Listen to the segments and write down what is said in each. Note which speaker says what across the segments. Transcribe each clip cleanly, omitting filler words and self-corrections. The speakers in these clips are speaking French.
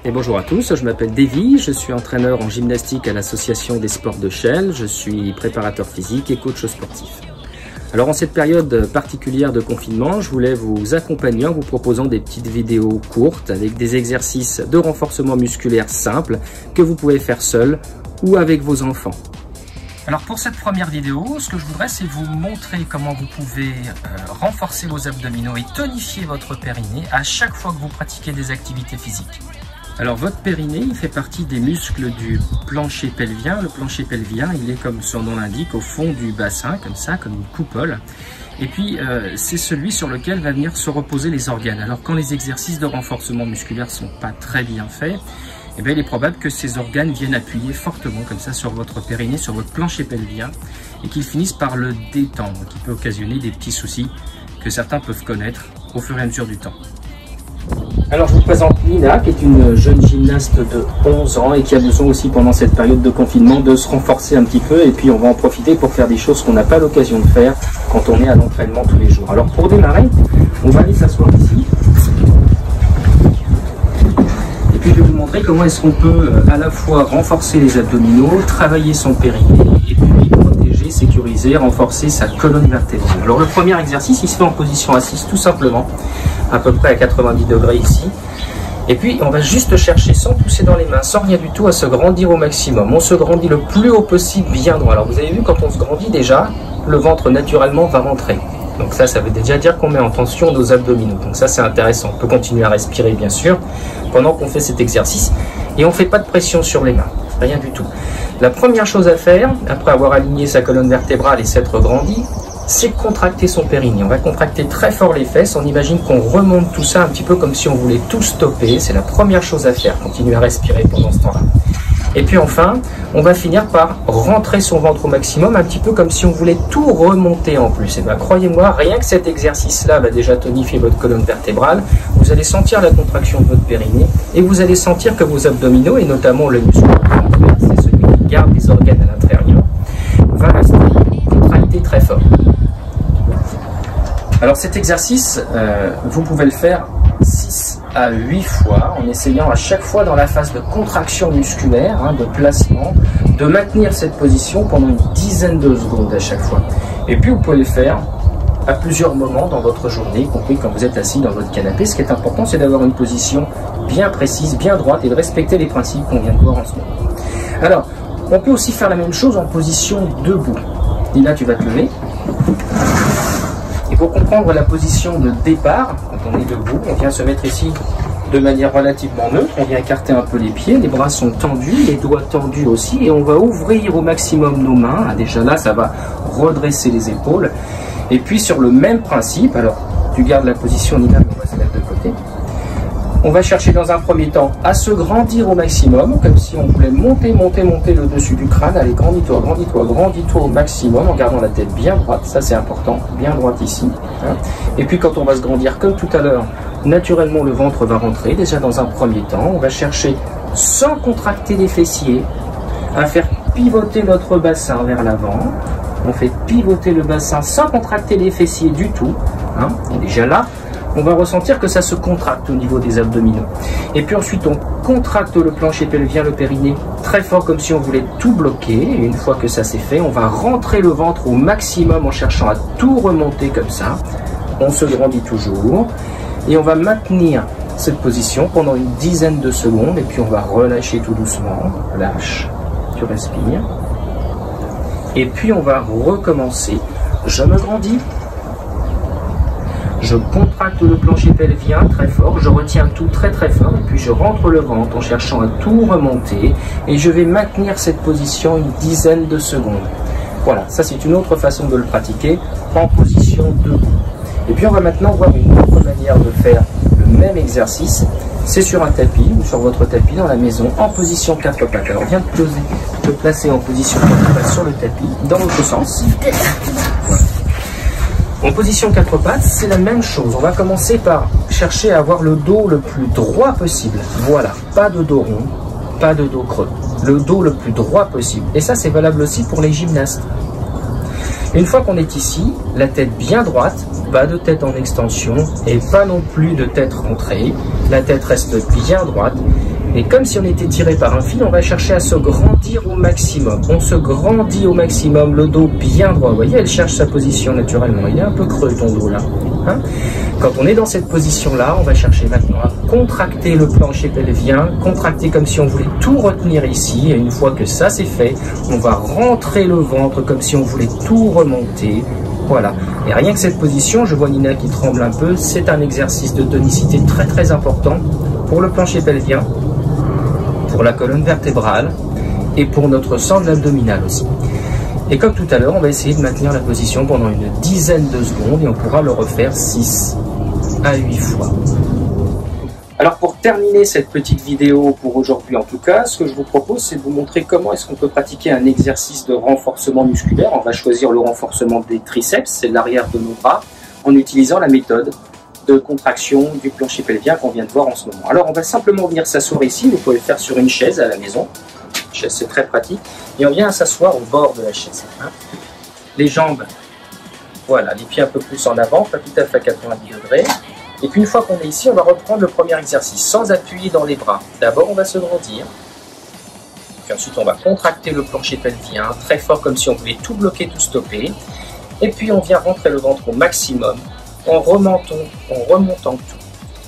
Speaker 1: Et bonjour à tous, je m'appelle Davy, je suis entraîneur en gymnastique à l'association des sports de Chelles, je suis préparateur physique et coach sportif. Alors en cette période particulière de confinement, je voulais vous accompagner en vous proposant des petites vidéos courtes avec des exercices de renforcement musculaire simples que vous pouvez faire seul ou avec vos enfants. Alors pour cette première vidéo, ce que je voudrais, c'est vous montrer comment vous pouvez renforcer vos abdominaux et tonifier votre périnée à chaque fois que vous pratiquez des activités physiques. Alors votre périnée, il fait partie des muscles du plancher pelvien. Le plancher pelvien, il est comme son nom l'indique, au fond du bassin, comme ça, comme une coupole. Et puis c'est celui sur lequel va venir se reposer les organes. Alors quand les exercices de renforcement musculaire sont pas très bien faits, eh bien, il est probable que ces organes viennent appuyer fortement comme ça sur votre périnée, sur votre plancher pelvien, et qu'ils finissent par le détendre, qui peut occasionner des petits soucis que certains peuvent connaître au fur et à mesure du temps. Alors je vous présente Nina, qui est une jeune gymnaste de 11 ans et qui a besoin aussi pendant cette période de confinement de se renforcer un petit peu, et puis on va en profiter pour faire des choses qu'on n'a pas l'occasion de faire quand on est à l'entraînement tous les jours. Alors pour démarrer, on va aller s'asseoir ici. Et puis je vais vous montrer comment est-ce qu'on peut à la fois renforcer les abdominaux, travailler son périnée et puis protéger, sécuriser, renforcer sa colonne vertébrale. Alors le premier exercice, il se fait en position assise tout simplement, à peu près à 90 degrés ici. Et puis on va juste chercher, sans pousser dans les mains, sans rien du tout, à se grandir au maximum. On se grandit le plus haut possible, bien droit. Alors vous avez vu, quand on se grandit déjà, le ventre naturellement va rentrer. Donc ça veut déjà dire qu'on met en tension nos abdominaux. Donc ça c'est intéressant. On peut continuer à respirer bien sûr pendant qu'on fait cet exercice. Et on ne fait pas de pression sur les mains, rien du tout. La première chose à faire, après avoir aligné sa colonne vertébrale et s'être grandi, c'est contracter son périnée. On va contracter très fort les fesses. On imagine qu'on remonte tout ça un petit peu comme si on voulait tout stopper. C'est la première chose à faire. Continuer à respirer pendant ce temps-là. Et puis enfin, on va finir par rentrer son ventre au maximum, un petit peu comme si on voulait tout remonter en plus. Et bien croyez-moi, rien que cet exercice-là va déjà tonifier votre colonne vertébrale. Vous allez sentir la contraction de votre périnée et vous allez sentir que vos abdominaux, et notamment le muscle transverse, c'est celui qui garde les organes à l'intérieur, va rester contracté très fort. Alors cet exercice, vous pouvez le faire 6 à 8 fois, en essayant à chaque fois dans la phase de contraction musculaire, de placement, de maintenir cette position pendant une dizaine de secondes à chaque fois. Et puis vous pouvez le faire à plusieurs moments dans votre journée, y compris quand vous êtes assis dans votre canapé. Ce qui est important, c'est d'avoir une position bien précise, bien droite, et de respecter les principes qu'on vient de voir en ce moment. Alors, on peut aussi faire la même chose en position debout. Nina, tu vas te lever. Et pour comprendre la position de départ, quand on est debout, on vient se mettre ici de manière relativement neutre, on vient écarter un peu les pieds, les bras sont tendus, les doigts tendus aussi, et on va ouvrir au maximum nos mains. Déjà là, ça va redresser les épaules. Et puis sur le même principe, alors tu gardes la position Nina, mais on va se mettre de côté. On va chercher dans un premier temps à se grandir au maximum, comme si on voulait monter le dessus du crâne. Allez, grandis-toi au maximum, en gardant la tête bien droite, ça c'est important, bien droite ici. Et puis quand on va se grandir comme tout à l'heure, naturellement le ventre va rentrer. Déjà dans un premier temps, on va chercher, sans contracter les fessiers, à faire pivoter notre bassin vers l'avant. On fait pivoter le bassin sans contracter les fessiers du tout. Et déjà là, on va ressentir que ça se contracte au niveau des abdominaux. Et puis ensuite, on contracte le plancher pelvien, le périnée, très fort comme si on voulait tout bloquer. Et une fois que ça c'est fait, on va rentrer le ventre au maximum en cherchant à tout remonter comme ça. On se grandit toujours. Et on va maintenir cette position pendant une dizaine de secondes. Et puis on va relâcher tout doucement. Lâche, tu respires. Et puis on va recommencer. Je me grandis. Je contracte le plancher pelvien très fort, je retiens tout très fort, et puis je rentre le ventre en cherchant à tout remonter, et je vais maintenir cette position une dizaine de secondes. Voilà, ça c'est une autre façon de le pratiquer, en position debout. Et puis on va maintenant voir une autre manière de faire le même exercice, c'est sur un tapis, ou sur votre tapis dans la maison, en position 4 pattes. Alors viens te placer en position 4 pattes sur le tapis, dans l'autre sens. Voilà. En position 4 pattes, c'est la même chose. On va commencer par chercher à avoir le dos le plus droit possible. Voilà, pas de dos rond, pas de dos creux. Le dos le plus droit possible. Et ça, c'est valable aussi pour les gymnastes. Une fois qu'on est ici, la tête bien droite, pas de tête en extension et pas non plus de tête rentrée. La tête reste bien droite. Et comme si on était tiré par un fil, on va chercher à se grandir au maximum. On se grandit au maximum, le dos bien droit. Vous voyez, elle cherche sa position naturellement. Il est un peu creux ton dos là. Hein? Quand on est dans cette position-là, on va chercher maintenant à contracter le plancher pelvien, contracter comme si on voulait tout retenir ici. Et une fois que ça c'est fait, on va rentrer le ventre comme si on voulait tout remonter. Voilà. Et rien que cette position, je vois Nina qui tremble un peu, c'est un exercice de tonicité très très important pour le plancher pelvien, pour la colonne vertébrale et pour notre sangle abdominale aussi. Et comme tout à l'heure, on va essayer de maintenir la position pendant une dizaine de secondes et on pourra le refaire 6 à 8 fois. Alors pour terminer cette petite vidéo pour aujourd'hui en tout cas, ce que je vous propose c'est de vous montrer comment est-ce qu'on peut pratiquer un exercice de renforcement musculaire. On va choisir le renforcement des triceps, c'est l'arrière de nos bras, en utilisant la méthode de contraction du plancher pelvien qu'on vient de voir en ce moment. Alors on va simplement venir s'asseoir ici, vous pouvez le faire sur une chaise à la maison, chaise c'est très pratique, et on vient s'asseoir au bord de la chaise. Hein. Les jambes, voilà, les pieds un peu plus en avant, pas tout à fait à 90 degrés. Et puis une fois qu'on est ici, on va reprendre le premier exercice sans appuyer dans les bras. D'abord, on va se grandir. Puis ensuite, on va contracter le plancher pelvien très fort comme si on voulait tout bloquer, tout stopper. Et puis, on vient rentrer le ventre au maximum en remontant tout.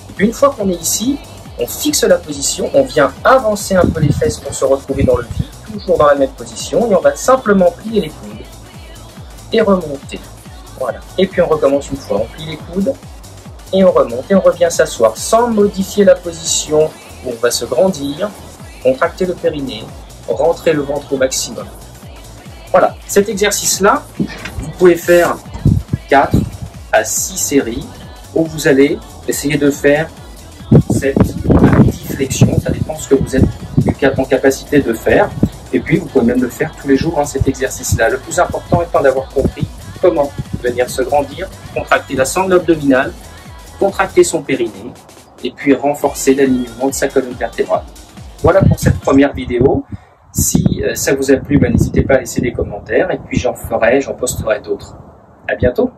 Speaker 1: Et puis une fois qu'on est ici, on fixe la position, on vient avancer un peu les fesses pour se retrouver dans le vide, toujours dans la même position. Et on va simplement plier les coudes et remonter. Voilà. Et puis on recommence une fois, on plie les coudes. Et on remonte et on revient s'asseoir sans modifier la position où on va se grandir, contracter le périnée, rentrer le ventre au maximum. Voilà, cet exercice-là, vous pouvez faire 4 à 6 séries où vous allez essayer de faire 7 à 10 flexions, ça dépend de ce que vous êtes en capacité de faire. Et puis vous pouvez même le faire tous les jours, hein, cet exercice-là. Le plus important étant d'avoir compris comment venir se grandir, contracter la sangle abdominale, contracter son périnée et puis renforcer l'alignement de sa colonne vertébrale. Voilà pour cette première vidéo. Si ça vous a plu, n'hésitez pas à laisser des commentaires et puis j'en posterai d'autres. À bientôt.